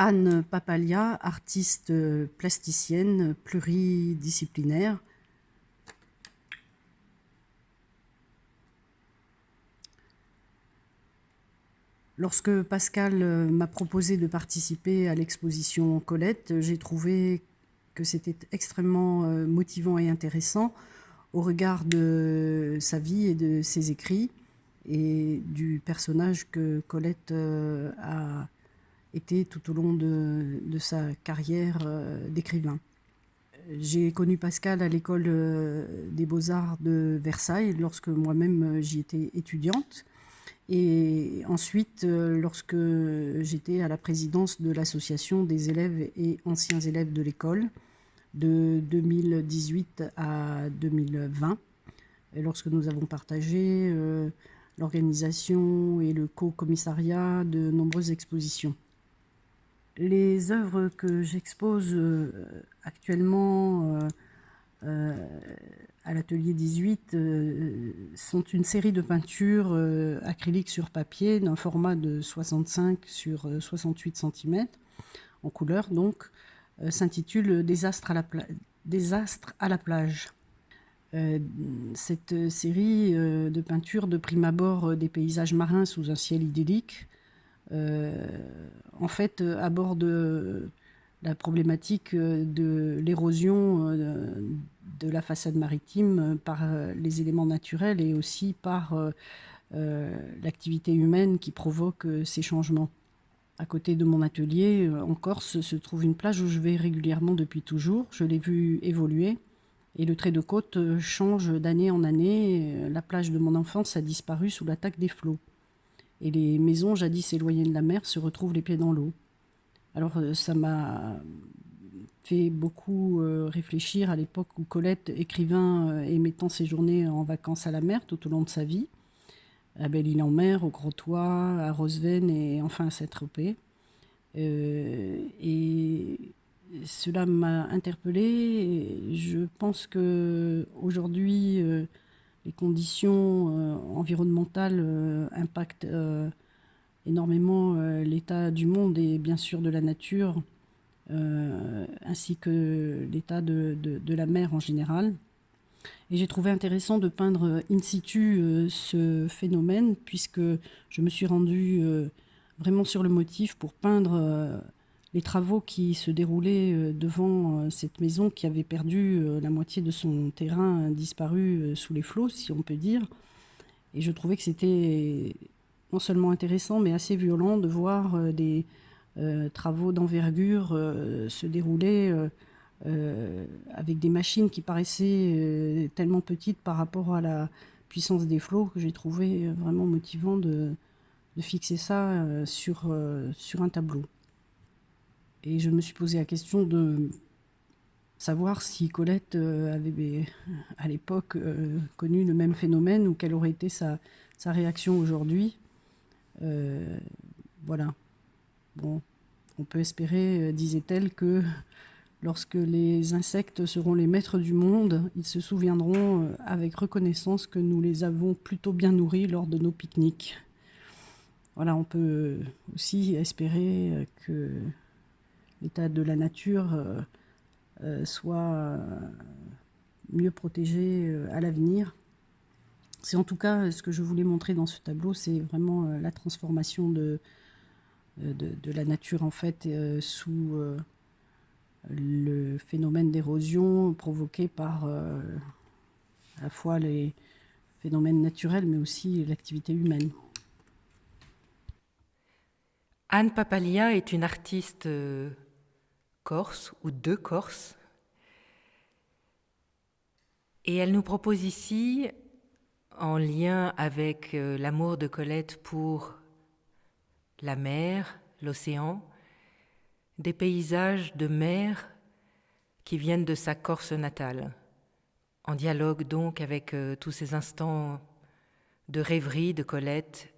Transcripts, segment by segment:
Anne Papalia, artiste plasticienne pluridisciplinaire. Lorsque Pascal m'a proposé de participer à l'exposition Colette, j'ai trouvé que c'était extrêmement motivant et intéressant au regard de sa vie et de ses écrits et du personnage que Colette a été tout au long de sa carrière d'écrivain. J'ai connu Pascal à l'école des Beaux-Arts de Versailles lorsque moi-même j'y étais étudiante. Et ensuite, lorsque j'étais à la présidence de l'association des élèves et anciens élèves de l'école de 2018 à 2020, et lorsque nous avons partagé l'organisation et le co-commissariat de nombreuses expositions. Les œuvres que j'expose actuellement à l'atelier 18 sont une série de peintures acryliques sur papier d'un format de 65 sur 68 cm, en couleur donc, s'intitule Désastre à la plage. Cette série de peintures de prime abord des paysages marins sous un ciel idyllique en fait aborde la problématique de l'érosion de la façade maritime par les éléments naturels et aussi par l'activité humaine qui provoque ces changements. À côté de mon atelier, en Corse, se trouve une plage où je vais régulièrement depuis toujours. Je l'ai vue évoluer et le trait de côte change d'année en année. La plage de mon enfance a disparu sous l'attaque des flots. Et les maisons jadis éloignées de la mer se retrouvent les pieds dans l'eau. Alors ça m'a fait beaucoup réfléchir à l'époque où Colette, écrivain, aimait tant séjourner en vacances à la mer tout au long de sa vie, à Belle-Île-en-Mer, au Grottois, à Rosevenne et enfin à Saint-Tropez. Et cela m'a interpellée. Je pense qu'aujourd'hui, les conditions environnementales impactent énormément l'état du monde et bien sûr de la nature, ainsi que l'état de la mer en général. Et j'ai trouvé intéressant de peindre in situ ce phénomène, puisque je me suis rendue vraiment sur le motif pour peindre les travaux qui se déroulaient devant cette maison qui avait perdu la moitié de son terrain disparu sous les flots, si on peut dire. Et je trouvais que c'était non seulement intéressant, mais assez violent de voir des travaux d'envergure se dérouler avec des machines qui paraissaient tellement petites par rapport à la puissance des flots que j'ai trouvé vraiment motivant de fixer ça sur un tableau. Et je me suis posé la question de savoir si Colette avait à l'époque connu le même phénomène ou quelle aurait été sa réaction aujourd'hui. Voilà. Bon, on peut espérer, disait-elle, que lorsque les insectes seront les maîtres du monde, ils se souviendront avec reconnaissance que nous les avons plutôt bien nourris lors de nos pique-niques. Voilà, on peut aussi espérer que l'état de la nature soit mieux protégé à l'avenir. C'est en tout cas ce que je voulais montrer dans ce tableau, c'est vraiment la transformation de la nature en fait sous le phénomène d'érosion provoqué par à la fois les phénomènes naturels mais aussi l'activité humaine. Anne Papalia est une artiste corse ou de Corse et elle nous propose ici, en lien avec l'amour de Colette pour la mer, l'océan, des paysages de mer qui viennent de sa Corse natale, en dialogue donc avec tous ces instants de rêverie de Colette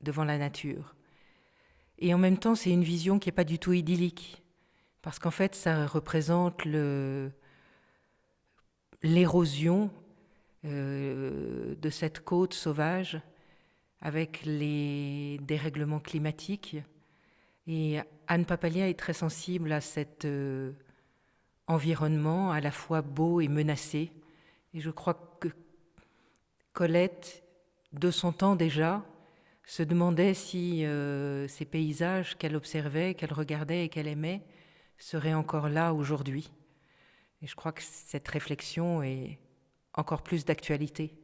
devant la nature. Et en même temps, c'est une vision qui n'est pas du tout idyllique, parce qu'en fait, ça représente l'érosion de cette côte sauvage avec les dérèglements climatiques Et Anne Papalia est très sensible à cet environnement à la fois beau et menacé. Et je crois que Colette, de son temps déjà, se demandait si ces paysages qu'elle observait, qu'elle regardait et qu'elle aimait seraient encore là aujourd'hui. Et je crois que cette réflexion est encore plus d'actualité.